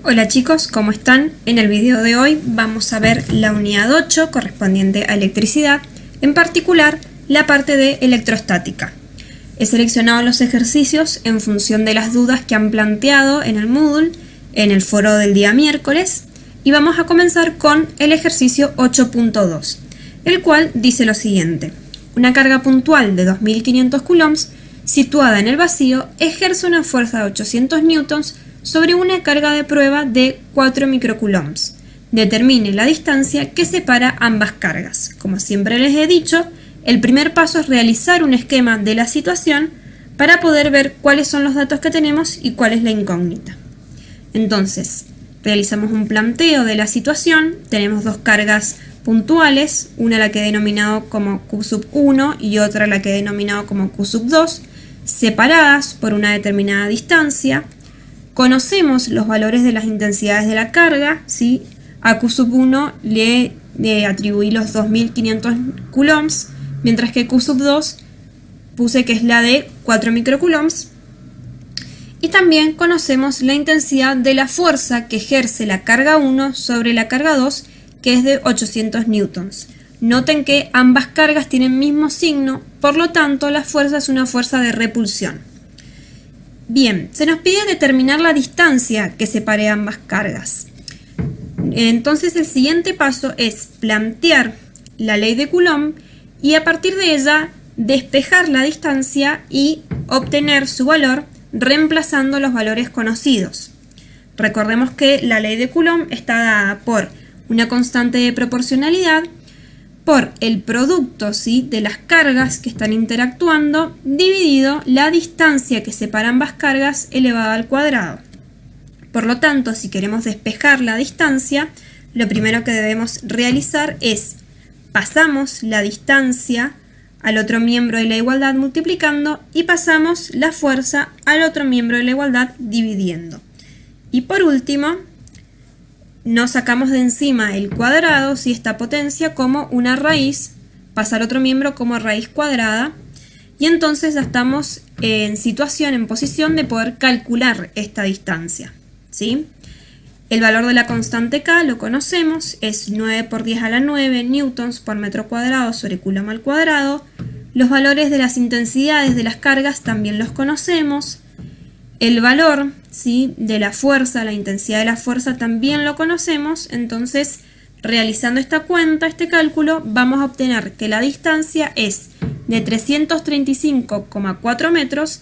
Hola chicos, ¿cómo están? En el video de hoy vamos a ver la unidad 8 correspondiente a electricidad, en particular la parte de electrostática. He seleccionado los ejercicios en función de las dudas que han planteado en el Moodle, en el foro del día miércoles, y vamos a comenzar con el ejercicio 8.2, el cual dice lo siguiente: una carga puntual de 2500 coulombs situada en el vacío ejerce una fuerza de 800 newtons sobre una carga de prueba de 4 microcoulombs. Determine la distancia que separa ambas cargas. Como siempre les he dicho, el primer paso es realizar un esquema de la situación para poder ver cuáles son los datos que tenemos y cuál es la incógnita. Entonces, realizamos un planteo de la situación. Tenemos dos cargas puntuales, una la que he denominado como Q1 y otra la que he denominado como Q2, separadas por una determinada distancia. Conocemos los valores de las intensidades de la carga, ¿sí? A Q1 le atribuí los 2500 coulombs, mientras que Q2 puse que es la de 4 microcoulombs. Y también conocemos la intensidad de la fuerza que ejerce la carga 1 sobre la carga 2, que es de 800 newtons. Noten que ambas cargas tienen mismo signo, por lo tanto la fuerza es una fuerza de repulsión. Bien, se nos pide determinar la distancia que separe ambas cargas. Entonces el siguiente paso es plantear la ley de Coulomb y a partir de ella despejar la distancia y obtener su valor reemplazando los valores conocidos. Recordemos que la ley de Coulomb está dada por una constante de proporcionalidad, por el producto, ¿sí?, de las cargas que están interactuando, dividido la distancia que separa ambas cargas elevada al cuadrado. Por lo tanto, si queremos despejar la distancia, lo primero que debemos realizar es pasamos la distancia al otro miembro de la igualdad multiplicando y pasamos la fuerza al otro miembro de la igualdad dividiendo. Y por último, nos sacamos de encima el cuadrado, si esta potencia, como una raíz, pasa al otro miembro como raíz cuadrada, y entonces ya estamos en posición de poder calcular esta distancia, ¿sí? El valor de la constante K lo conocemos, es 9 por 10 a la 9 newtons por metro cuadrado sobre coulomb al cuadrado. Los valores de las intensidades de las cargas también los conocemos. El valor, ¿sí?, de la fuerza, la intensidad de la fuerza también lo conocemos. Entonces, realizando esta cuenta, este cálculo, vamos a obtener que la distancia es de 335,4 metros,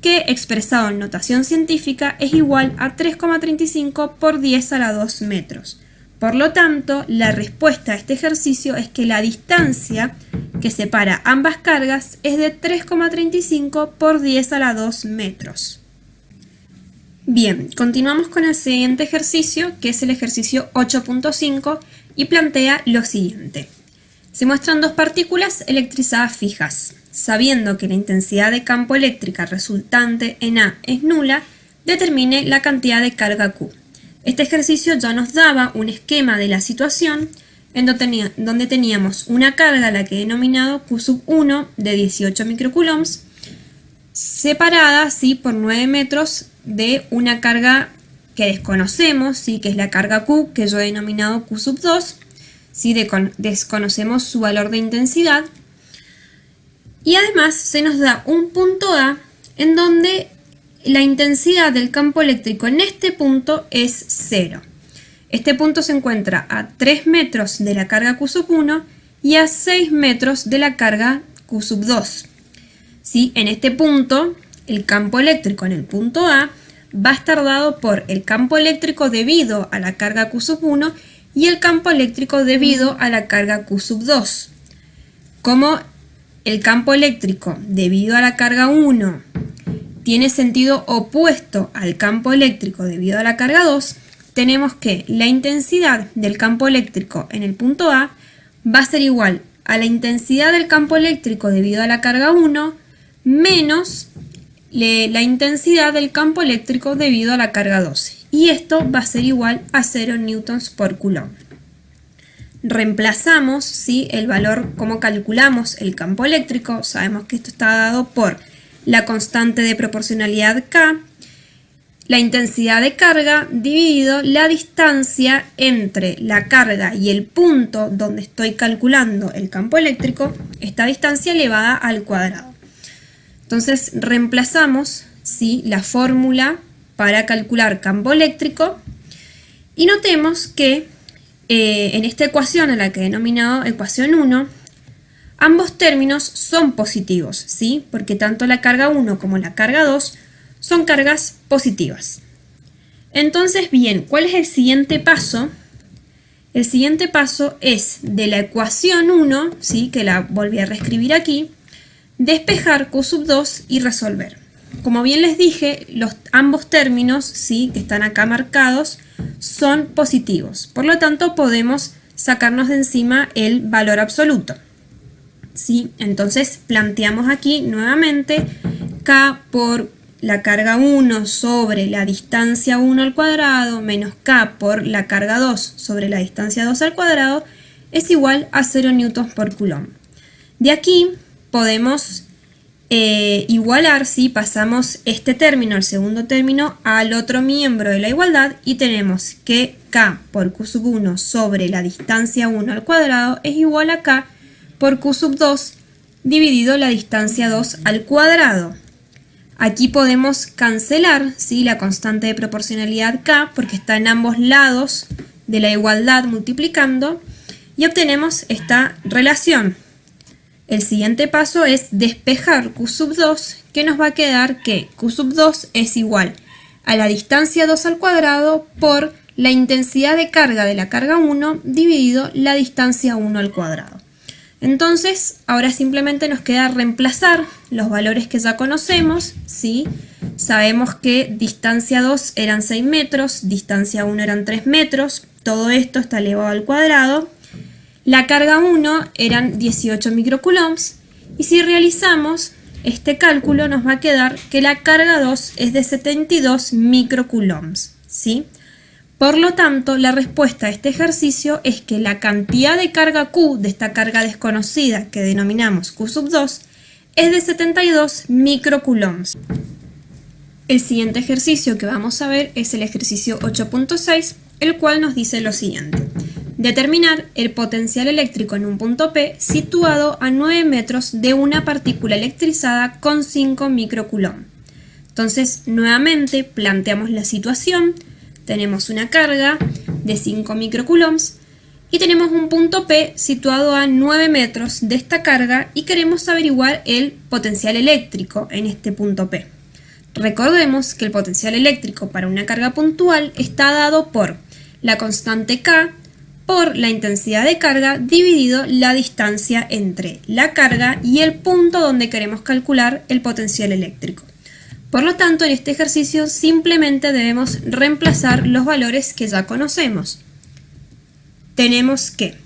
que expresado en notación científica es igual a 3,35 por 10 a la 2 metros. Por lo tanto, la respuesta a este ejercicio es que la distancia que separa ambas cargas es de 3,35 por 10 a la 2 metros. Bien, continuamos con el siguiente ejercicio, que es el ejercicio 8.5, y plantea lo siguiente. Se muestran dos partículas electrizadas fijas. Sabiendo que la intensidad de campo eléctrica resultante en A es nula, determine la cantidad de carga Q. Este ejercicio ya nos daba un esquema de la situación en donde teníamos una carga, la que he denominado Q1 de 18 microcoulombs, separada, ¿sí?, por 9 metros de una carga que desconocemos, ¿sí?, que es la carga Q, que yo he denominado Q2, ¿sí?, desconocemos su valor de intensidad. Y además se nos da un punto A en donde la intensidad del campo eléctrico en este punto es 0. Este punto se encuentra a 3 metros de la carga Q1 y a 6 metros de la carga Q2. ¿Sí? En este punto, el campo eléctrico en el punto A va a estar dado por el campo eléctrico debido a la carga Q1 y el campo eléctrico debido a la carga Q2. Como el campo eléctrico debido a la carga 1 tiene sentido opuesto al campo eléctrico debido a la carga 2, tenemos que la intensidad del campo eléctrico en el punto A va a ser igual a la intensidad del campo eléctrico debido a la carga 1 menos la intensidad del campo eléctrico debido a la carga 12. Y esto va a ser igual a 0 newtons por coulomb. Reemplazamos, ¿sí?, el valor, como calculamos el campo eléctrico. Sabemos que esto está dado por la constante de proporcionalidad K. la intensidad de carga dividido la distancia entre la carga y el punto donde estoy calculando el campo eléctrico, esta distancia elevada al cuadrado. Entonces reemplazamos, ¿sí?, la fórmula para calcular campo eléctrico y notemos que en esta ecuación, a la que he denominado ecuación 1, ambos términos son positivos, ¿sí?, porque tanto la carga 1 como la carga 2 son cargas positivas. Entonces, bien, ¿cuál es el siguiente paso? El siguiente paso es de la ecuación 1, ¿sí?, que la volví a reescribir aquí, despejar Q sub 2 y resolver. Como bien les dije, ambos términos, ¿sí?, que están acá marcados, son positivos. Por lo tanto, podemos sacarnos de encima el valor absoluto, ¿sí? Entonces, planteamos aquí nuevamente K por la carga 1 sobre la distancia 1 al cuadrado menos K por la carga 2 sobre la distancia 2 al cuadrado es igual a 0 newtons por coulomb. De aquí podemos igualar, ¿sí?, pasamos este término, el segundo término, al otro miembro de la igualdad y tenemos que K por Q sub 1 sobre la distancia 1 al cuadrado es igual a K por Q sub 2 dividido la distancia 2 al cuadrado. Aquí podemos cancelar, ¿sí?, la constante de proporcionalidad K porque está en ambos lados de la igualdad multiplicando y obtenemos esta relación. El siguiente paso es despejar Q sub 2, que nos va a quedar que Q sub 2 es igual a la distancia 2 al cuadrado por la intensidad de carga de la carga 1 dividido la distancia 1 al cuadrado. Entonces, ahora simplemente nos queda reemplazar los valores que ya conocemos, ¿sí? Sabemos que distancia 2 eran 6 metros, distancia 1 eran 3 metros, todo esto está elevado al cuadrado. La carga 1 eran 18 microcoulombs y si realizamos este cálculo nos va a quedar que la carga 2 es de 72 microcoulombs, ¿sí? Por lo tanto, la respuesta a este ejercicio es que la cantidad de carga Q de esta carga desconocida que denominamos Q sub 2 es de 72 microcoulombs. El siguiente ejercicio que vamos a ver es el ejercicio 8.6, el cual nos dice lo siguiente. Determinar el potencial eléctrico en un punto P situado a 9 metros de una partícula electrizada con 5 microcoulomb. Entonces, nuevamente planteamos la situación. Tenemos una carga de 5 microcoulombs y tenemos un punto P situado a 9 metros de esta carga y queremos averiguar el potencial eléctrico en este punto P. Recordemos que el potencial eléctrico para una carga puntual está dado por la constante K por la intensidad de carga dividido la distancia entre la carga y el punto donde queremos calcular el potencial eléctrico. Por lo tanto, en este ejercicio simplemente debemos reemplazar los valores que ya conocemos. Tenemos que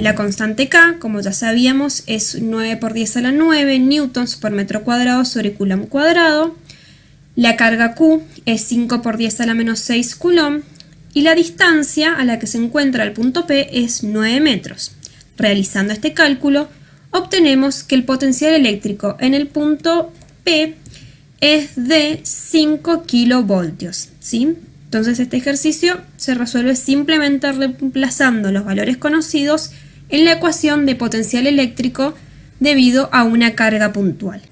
la constante K, como ya sabíamos, es 9 por 10 a la 9 newtons por metro cuadrado sobre coulomb cuadrado. La carga Q es 5 por 10 a la menos 6 coulomb. Y la distancia a la que se encuentra el punto P es 9 metros. Realizando este cálculo, obtenemos que el potencial eléctrico en el punto P es de 5 kilovoltios, ¿sí? Entonces este ejercicio se resuelve simplemente reemplazando los valores conocidos en la ecuación de potencial eléctrico debido a una carga puntual.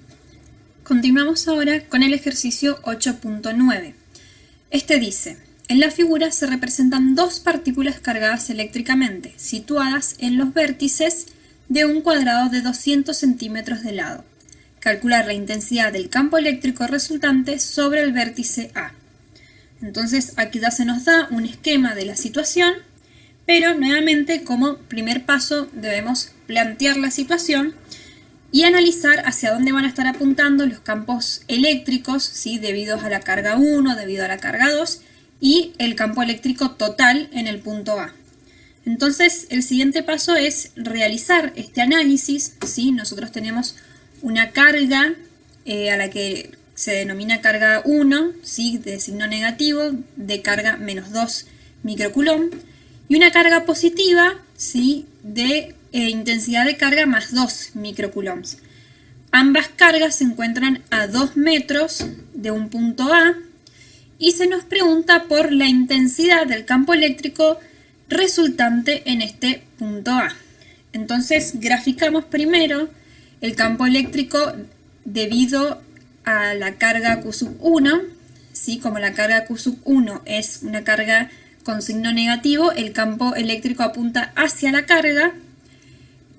Continuamos ahora con el ejercicio 8.9. Este dice: en la figura se representan dos partículas cargadas eléctricamente, situadas en los vértices de un cuadrado de 200 centímetros de lado. Calcular la intensidad del campo eléctrico resultante sobre el vértice A. Entonces aquí ya se nos da un esquema de la situación, pero nuevamente como primer paso debemos plantear la situación y analizar hacia dónde van a estar apuntando los campos eléctricos, ¿sí?, debido a la carga 1, debido a la carga 2, y el campo eléctrico total en el punto A. Entonces, el siguiente paso es realizar este análisis, ¿sí? Nosotros tenemos una carga a la que se denomina carga 1, ¿sí?, de signo negativo, de carga menos 2 microcoulomb, y una carga positiva, ¿sí?, de intensidad de carga más 2 microcoulombs. Ambas cargas se encuentran a 2 metros de un punto A y se nos pregunta por la intensidad del campo eléctrico resultante en este punto A. Entonces graficamos primero el campo eléctrico debido a la carga Q1, ¿sí? Como la carga Q1 es una carga con signo negativo, el campo eléctrico apunta hacia la carga.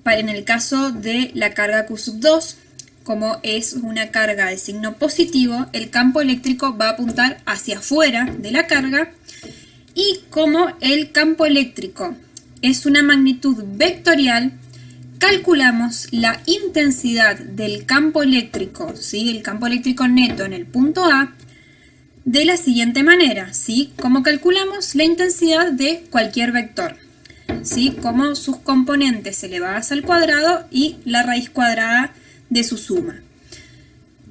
En el caso de la carga Q2, como es una carga de signo positivo, el campo eléctrico va a apuntar hacia afuera de la carga. Y como el campo eléctrico es una magnitud vectorial, calculamos la intensidad del campo eléctrico, ¿sí? El campo eléctrico neto en el punto A, de la siguiente manera, ¿sí? Como calculamos la intensidad de cualquier vector, ¿sí? Como sus componentes elevadas al cuadrado y la raíz cuadrada de su suma.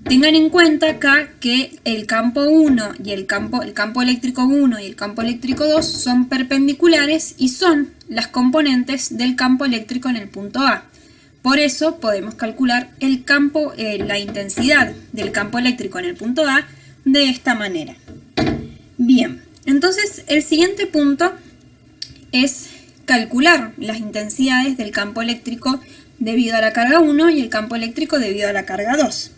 Tengan en cuenta acá que el campo 1 y el campo eléctrico 1 y el campo eléctrico 2 son perpendiculares y son las componentes del campo eléctrico en el punto A. Por eso podemos calcular la intensidad del campo eléctrico en el punto A de esta manera. Bien, entonces el siguiente punto es calcular las intensidades del campo eléctrico debido a la carga 1 y el campo eléctrico debido a la carga 2.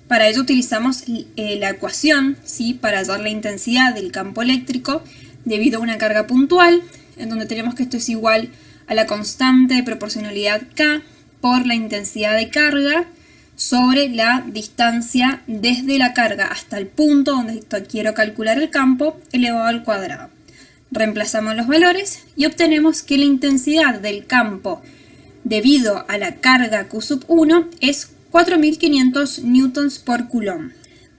Para ello utilizamos la ecuación, ¿sí? Para hallar la intensidad del campo eléctrico debido a una carga puntual, en donde tenemos que esto es igual a la constante de proporcionalidad K por la intensidad de carga sobre la distancia desde la carga hasta el punto donde quiero calcular el campo elevado al cuadrado. Reemplazamos los valores y obtenemos que la intensidad del campo debido a la carga Q1 es 4500 newtons por coulomb.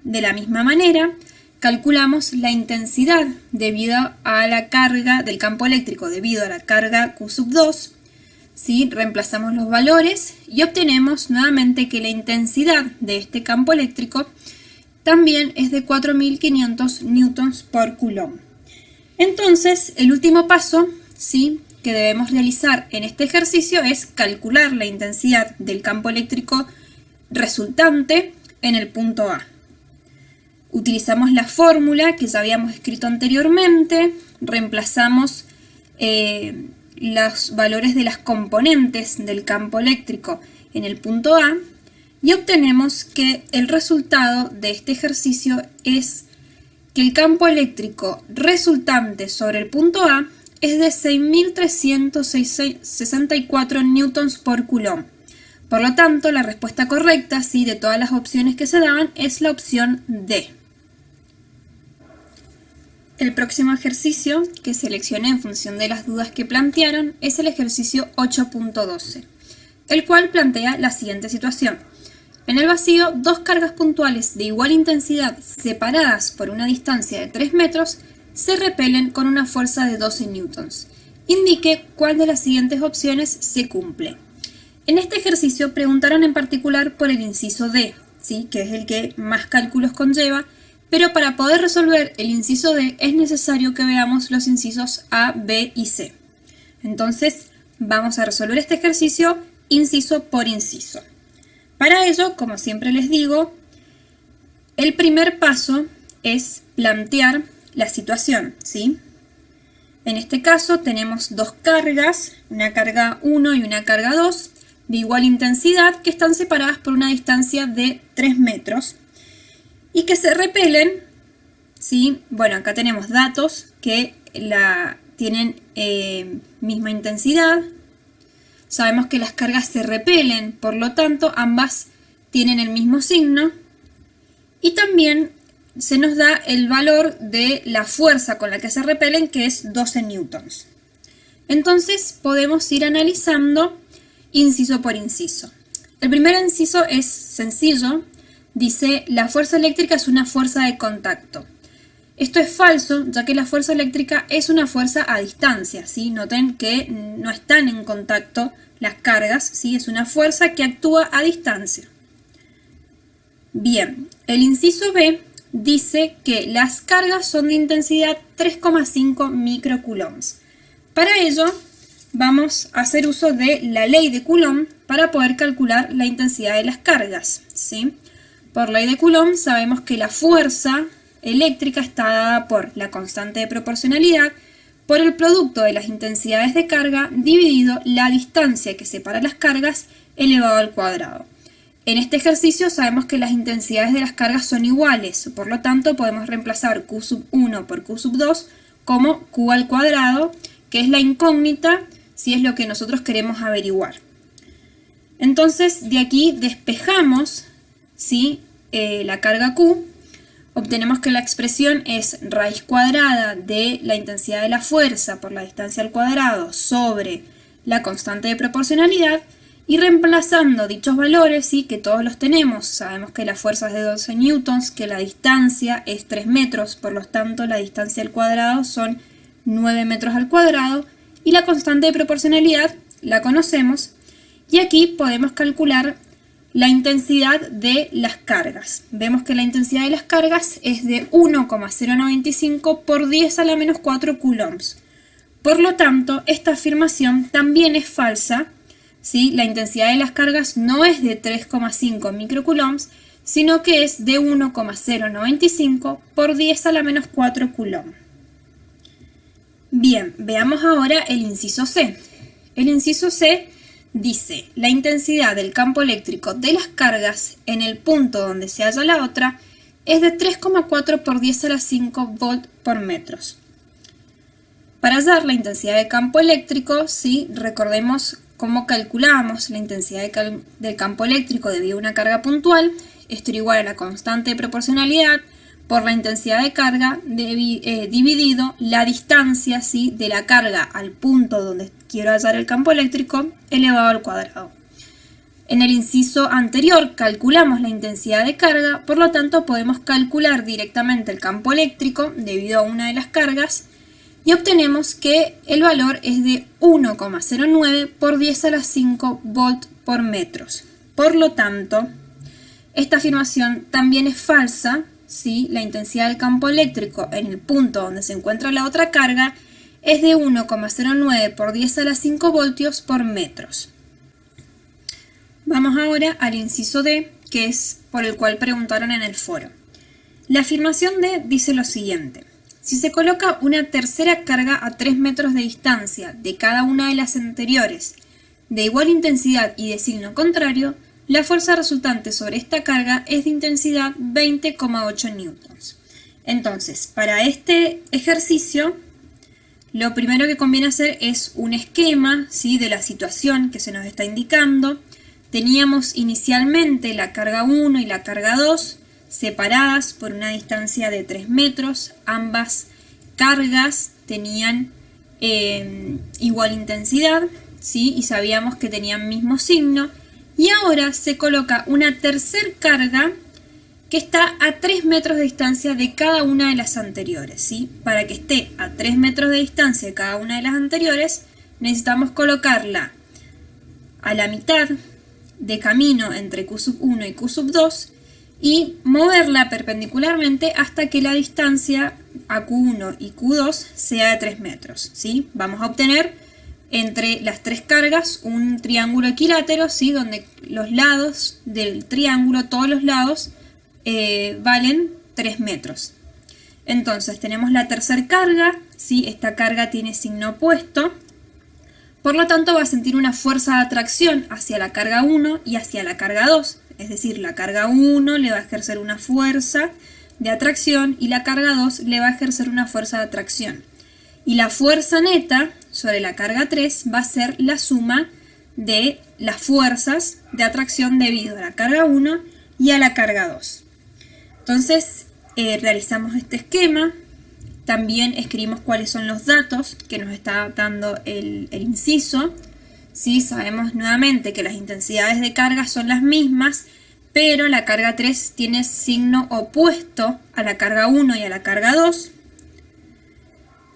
De la misma manera, calculamos la intensidad debido a la carga del campo eléctrico debido a la carga Q2, ¿sí? Reemplazamos los valores y obtenemos nuevamente que la intensidad de este campo eléctrico también es de 4500 newtons por coulomb. Entonces, el último paso, ¿sí?, que debemos realizar en este ejercicio es calcular la intensidad del campo eléctrico resultante en el punto A. Utilizamos la fórmula que ya habíamos escrito anteriormente, reemplazamos los valores de las componentes del campo eléctrico en el punto A y obtenemos que el resultado de este ejercicio es que el campo eléctrico resultante sobre el punto A es de 6.364 newtons por coulomb. Por lo tanto, la respuesta correcta, ¿sí?, de todas las opciones que se daban es la opción D. El próximo ejercicio que seleccioné en función de las dudas que plantearon es el ejercicio 8.12, el cual plantea la siguiente situación. En el vacío, dos cargas puntuales de igual intensidad separadas por una distancia de 3 metros se repelen con una fuerza de 12 newtons. Indique cuál de las siguientes opciones se cumple. En este ejercicio preguntaron en particular por el inciso D, ¿sí?, que es el que más cálculos conlleva, pero para poder resolver el inciso D es necesario que veamos los incisos A, B y C. Entonces vamos a resolver este ejercicio inciso por inciso. Para ello, como siempre les digo, el primer paso es plantear la situación, ¿sí? En este caso tenemos dos cargas, una carga 1 y una carga 2, de igual intensidad que están separadas por una distancia de 3 metros y que se repelen, ¿sí? Bueno, acá tenemos datos que tienen misma intensidad. Sabemos que las cargas se repelen, por lo tanto ambas tienen el mismo signo y también se nos da el valor de la fuerza con la que se repelen, que es 12 newtons. Entonces podemos ir analizando inciso por inciso. El primer inciso es sencillo, dice la fuerza eléctrica es una fuerza de contacto. Esto es falso, ya que la fuerza eléctrica es una fuerza a distancia, ¿sí? Noten que no están en contacto las cargas, ¿sí? Es una fuerza que actúa a distancia. Bien, el inciso B dice que las cargas son de intensidad 3,5 microcoulombs. Para ello, vamos a hacer uso de la ley de Coulomb para poder calcular la intensidad de las cargas, ¿sí? Por ley de Coulomb sabemos que la fuerza eléctrica está dada por la constante de proporcionalidad por el producto de las intensidades de carga dividido la distancia que separa las cargas elevado al cuadrado. En este ejercicio sabemos que las intensidades de las cargas son iguales, por lo tanto podemos reemplazar Q sub 1 por Q sub 2 como Q al cuadrado, que es la incógnita si es lo que nosotros queremos averiguar. Entonces de aquí despejamos, ¿sí?, la carga Q, obtenemos que la expresión es raíz cuadrada de la intensidad de la fuerza por la distancia al cuadrado sobre la constante de proporcionalidad, y reemplazando dichos valores, ¿sí?, que todos los tenemos, sabemos que la fuerza es de 12 newtons, que la distancia es 3 metros, por lo tanto la distancia al cuadrado son 9 metros al cuadrado, y la constante de proporcionalidad la conocemos, y aquí podemos calcular la intensidad de las cargas. Vemos que la intensidad de las cargas es de 1,095 por 10 a la menos 4 coulombs. Por lo tanto, esta afirmación también es falsa, ¿sí? La intensidad de las cargas no es de 3,5 microcoulombs, sino que es de 1,095 por 10 a la menos 4 coulomb. Bien, veamos ahora el inciso C. El inciso C dice: la intensidad del campo eléctrico de las cargas en el punto donde se halla la otra es de 3,4 por 10 a la 5 volt por metros. Para hallar la intensidad de campo eléctrico, ¿sí?, recordemos cómo calculamos la intensidad del campo eléctrico debido a una carga puntual. Esto era igual a la constante de proporcionalidad por la intensidad de carga dividido la distancia, ¿sí?, de la carga al punto donde quiero hallar el campo eléctrico elevado al cuadrado. En el inciso anterior calculamos la intensidad de carga, por lo tanto podemos calcular directamente el campo eléctrico debido a una de las cargas y obtenemos que el valor es de 1,09 por 10 a la 5 volt por metros. Por lo tanto, esta afirmación también es falsa, ¿sí? La intensidad del campo eléctrico en el punto donde se encuentra la otra carga es de 1,09 por 10 a la 5 voltios por metros. Vamos ahora al inciso D, que es por el cual preguntaron en el foro. La afirmación D dice lo siguiente: si se coloca una tercera carga a 3 metros de distancia de cada una de las anteriores, de igual intensidad y de signo contrario, la fuerza resultante sobre esta carga es de intensidad 20,8 newtons. Entonces, para este ejercicio, lo primero que conviene hacer es un esquema, ¿sí?, de la situación que se nos está indicando. Teníamos inicialmente la carga 1 y la carga 2 separadas por una distancia de 3 metros. Ambas cargas tenían igual intensidad, ¿sí?, y sabíamos que tenían mismo signo. Y ahora se coloca una tercer carga que está a 3 metros de distancia de cada una de las anteriores, ¿sí? Para que esté a 3 metros de distancia de cada una de las anteriores, necesitamos colocarla a la mitad de camino entre Q sub 1 y Q sub 2 y moverla perpendicularmente hasta que la distancia a Q1 y Q2 sea de 3 metros, ¿sí? Vamos a obtener entre las tres cargas un triángulo equilátero, ¿sí?, donde los lados del triángulo, todos los lados, valen 3 metros. Entonces tenemos la tercera carga, ¿sí? Esta carga tiene signo opuesto, por lo tanto va a sentir una fuerza de atracción hacia la carga 1 y hacia la carga 2, es decir, la carga 1 le va a ejercer una fuerza de atracción y la carga 2 le va a ejercer una fuerza de atracción. Y la fuerza neta sobre la carga 3 va a ser la suma de las fuerzas de atracción debido a la carga 1 y a la carga 2. Entonces realizamos este esquema, también escribimos cuáles son los datos que nos está dando el inciso. ¿Sí? Sabemos nuevamente que las intensidades de carga son las mismas, pero la carga 3 tiene signo opuesto a la carga 1 y a la carga 2.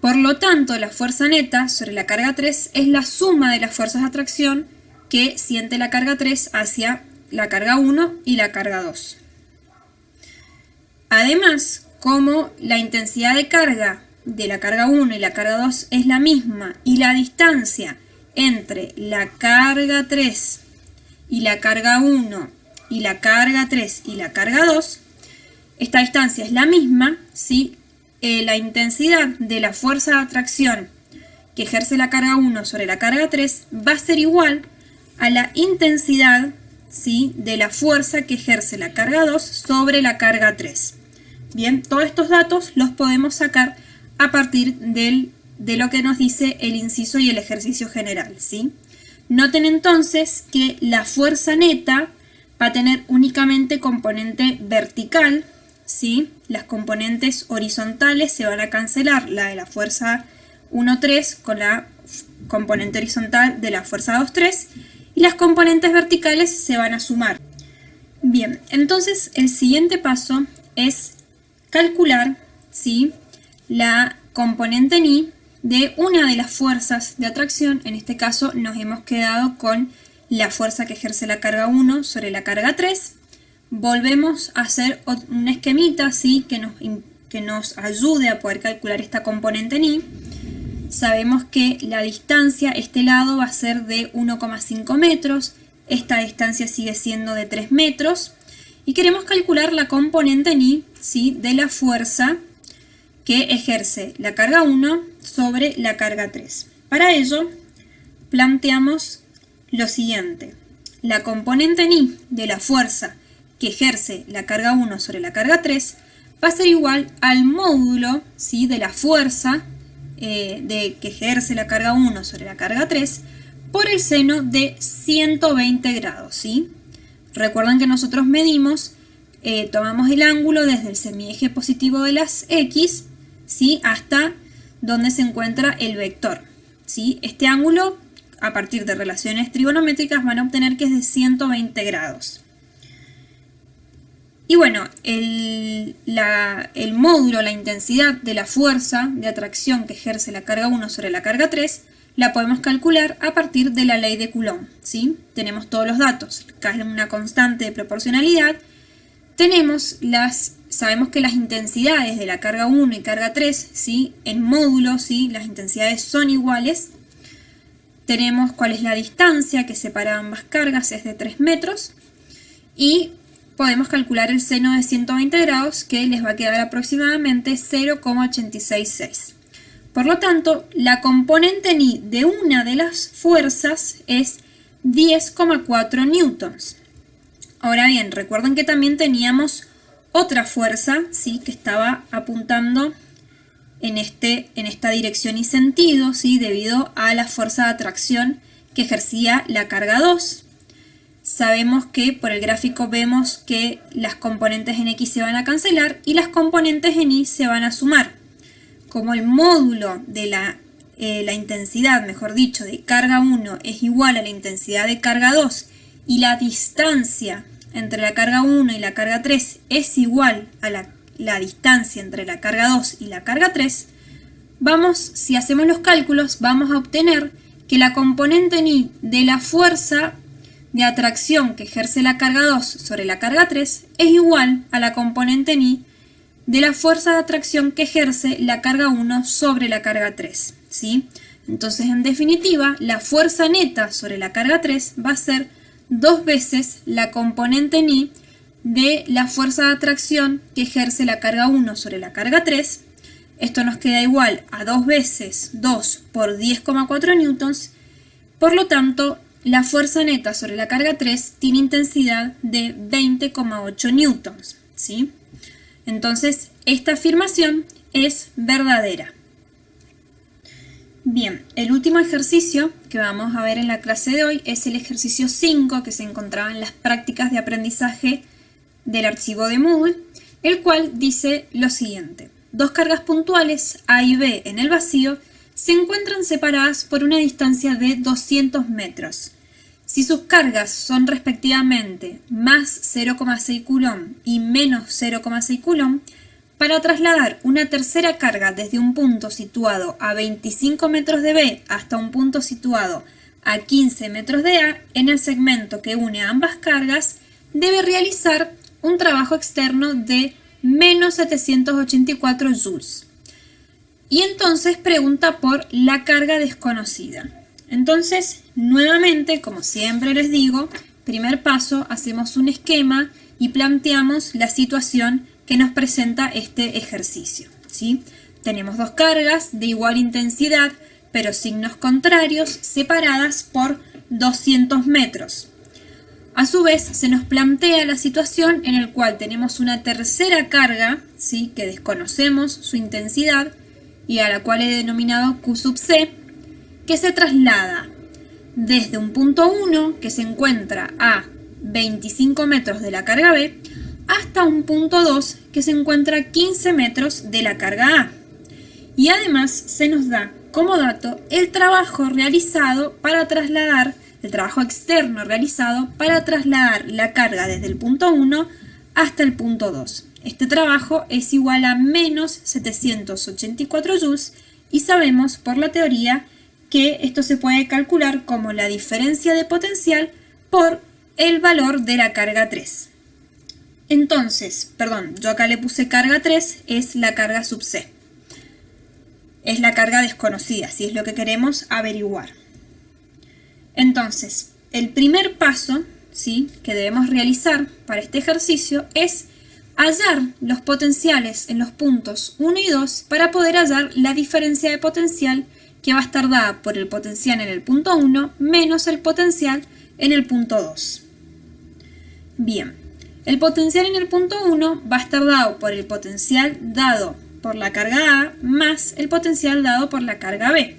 Por lo tanto, la fuerza neta sobre la carga 3 es la suma de las fuerzas de atracción que siente la carga 3 hacia la carga 1 y la carga 2. Además, como la intensidad de carga de la carga 1 y la carga 2 es la misma y la distancia entre la carga 3 y la carga 1 y la carga 3 y la carga 2, esta distancia es la misma, ¿sí? La intensidad de la fuerza de atracción que ejerce la carga 1 sobre la carga 3 va a ser igual a la intensidad, ¿sí?, de la fuerza que ejerce la carga 2 sobre la carga 3. Bien, todos estos datos los podemos sacar a partir de lo que nos dice el inciso y el ejercicio general, ¿sí? Noten entonces que la fuerza neta va a tener únicamente componente vertical, ¿sí? Las componentes horizontales se van a cancelar, la de la fuerza 1,3 con la componente horizontal de la fuerza 2,3, y las componentes verticales se van a sumar. Bien, entonces el siguiente paso es calcular, ¿sí?, la componente ni de una de las fuerzas de atracción. En este caso nos hemos quedado con la fuerza que ejerce la carga 1 sobre la carga 3. Volvemos a hacer un esquemita, ¿sí?, que nos ayude a poder calcular esta componente ni. Sabemos que la distancia, este lado va a ser de 1,5 metros, esta distancia sigue siendo de 3 metros, y queremos calcular la componente ni, ¿sí?, de la fuerza que ejerce la carga 1 sobre la carga 3. Para ello, planteamos lo siguiente. La componente ni de la fuerza que ejerce la carga 1 sobre la carga 3 va a ser igual al módulo, ¿sí?, de la fuerza que ejerce la carga 1 sobre la carga 3 por el seno de 120 grados, ¿sí? Recuerden que nosotros medimos, tomamos el ángulo desde el semieje positivo de las X, ¿sí?, hasta donde se encuentra el vector, ¿sí? Este ángulo, a partir de relaciones trigonométricas, van a obtener que es de 120 grados. Y bueno, el módulo, la intensidad de la fuerza de atracción que ejerce la carga 1 sobre la carga 3, la podemos calcular a partir de la ley de Coulomb, ¿sí? Tenemos todos los datos, acá es una constante de proporcionalidad. Sabemos que las intensidades de la carga 1 y carga 3, ¿sí?, en módulo, ¿sí?, las intensidades son iguales. Tenemos cuál es la distancia que separa ambas cargas, es de 3 metros. Y podemos calcular el seno de 120 grados, que les va a quedar aproximadamente 0,866. Por lo tanto, la componente ni de una de las fuerzas es 10,4 newtons. Ahora bien, recuerden que también teníamos otra fuerza, ¿sí?, que estaba apuntando en esta dirección y sentido, ¿sí?, debido a la fuerza de atracción que ejercía la carga 2. Sabemos que por el gráfico vemos que las componentes en X se van a cancelar y las componentes en Y se van a sumar. Como el módulo de la intensidad, mejor dicho, de carga 1 es igual a la intensidad de carga 2 y la distancia entre la carga 1 y la carga 3 es igual a la distancia entre la carga 2 y la carga 3, si hacemos los cálculos, vamos a obtener que la componente ni de la fuerza de atracción que ejerce la carga 2 sobre la carga 3 es igual a la componente ni de la fuerza de atracción que ejerce la carga 1 sobre la carga 3, ¿sí? Entonces, en definitiva, la fuerza neta sobre la carga 3 va a ser 2 veces la componente ni de la fuerza de atracción que ejerce la carga 1 sobre la carga 3. Esto nos queda igual a 2 veces 2 por 10,4 newtons. Por lo tanto, la fuerza neta sobre la carga 3 tiene intensidad de 20,8 newtons, ¿sí? Entonces, esta afirmación es verdadera. Bien, el último ejercicio que vamos a ver en la clase de hoy es el ejercicio 5, que se encontraba en las prácticas de aprendizaje del archivo de Moodle, el cual dice lo siguiente. Dos cargas puntuales, A y B, en el vacío, se encuentran separadas por una distancia de 200 metros. Si sus cargas son respectivamente más 0,6 Coulomb y menos 0,6 Coulomb, para trasladar una tercera carga desde un punto situado a 25 metros de B hasta un punto situado a 15 metros de A en el segmento que une a ambas cargas, debe realizar un trabajo externo de menos 784 joules. Y entonces pregunta por la carga desconocida. Entonces, nuevamente, como siempre les digo, primer paso, hacemos un esquema y planteamos la situación que nos presenta este ejercicio, ¿sí? Tenemos dos cargas de igual intensidad, pero signos contrarios, separadas por 200 metros. A su vez, se nos plantea la situación en la cual tenemos una tercera carga, ¿sí?, que desconocemos su intensidad y a la cual he denominado Q sub C, que se traslada desde un punto 1 que se encuentra a 25 metros de la carga B hasta un punto 2 que se encuentra a 15 metros de la carga A. Y además se nos da como dato el trabajo realizado para trasladar, el trabajo externo realizado para trasladar la carga desde el punto 1 hasta el punto 2. Este trabajo es igual a menos 784 joules y sabemos por la teoría que esto se puede calcular como la diferencia de potencial por el valor de la carga 3. Entonces, perdón, yo acá le puse carga 3, es la carga sub C. Es la carga desconocida, si es lo que queremos averiguar. Entonces, el primer paso, ¿sí?, que debemos realizar para este ejercicio es hallar los potenciales en los puntos 1 y 2 para poder hallar la diferencia de potencial que va a estar dada por el potencial en el punto 1 menos el potencial en el punto 2. Bien, el potencial en el punto 1 va a estar dado por el potencial dado por la carga A más el potencial dado por la carga B.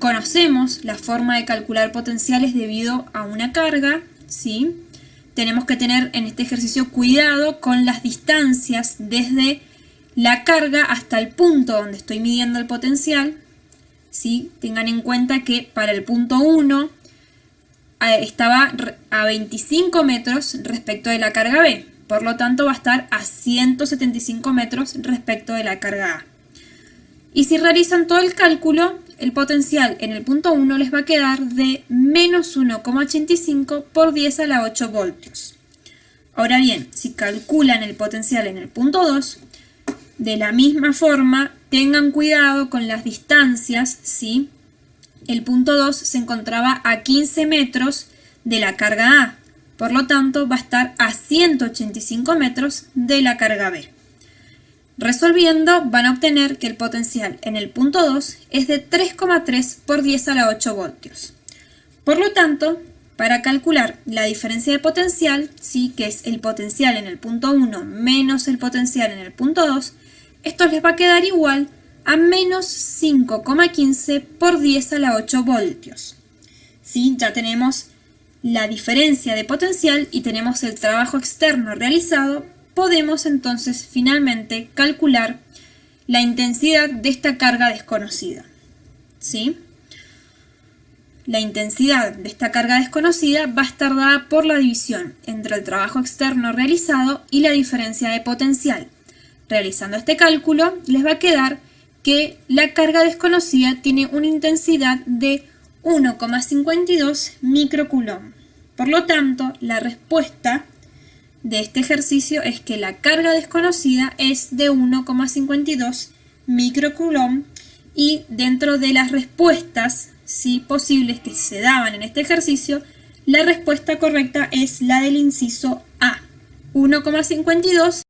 Conocemos la forma de calcular potenciales debido a una carga, ¿sí? Tenemos que tener en este ejercicio cuidado con las distancias desde la carga hasta el punto donde estoy midiendo el potencial, ¿sí? Tengan en cuenta que para el punto 1 estaba a 25 metros respecto de la carga B, por lo tanto va a estar a 175 metros respecto de la carga A. Y si realizan todo el cálculo, el potencial en el punto 1 les va a quedar de menos 1,85 por 10 a la 8 voltios. Ahora bien, si calculan el potencial en el punto 2, de la misma forma, tengan cuidado con las distancias, ¿sí? El punto 2 se encontraba a 15 metros de la carga A, por lo tanto va a estar a 185 metros de la carga B. Resolviendo van a obtener que el potencial en el punto 2 es de 3,3 por 10 a la 8 voltios. Por lo tanto, para calcular la diferencia de potencial, ¿sí?, que es el potencial en el punto 1 menos el potencial en el punto 2, esto les va a quedar igual a menos 5,15 por 10 a la 8 voltios. ¿Sí? Ya tenemos la diferencia de potencial y tenemos el trabajo externo realizado. Podemos entonces finalmente calcular la intensidad de esta carga desconocida, ¿sí? La intensidad de esta carga desconocida va a estar dada por la división entre el trabajo externo realizado y la diferencia de potencial. Realizando este cálculo, les va a quedar que la carga desconocida tiene una intensidad de 1,52 microcoulomb. Por lo tanto, la respuesta de este ejercicio es que la carga desconocida es de 1,52 microcoulomb y dentro de las respuestas, ¿sí?, posibles que se daban en este ejercicio, la respuesta correcta es la del inciso A, 1,52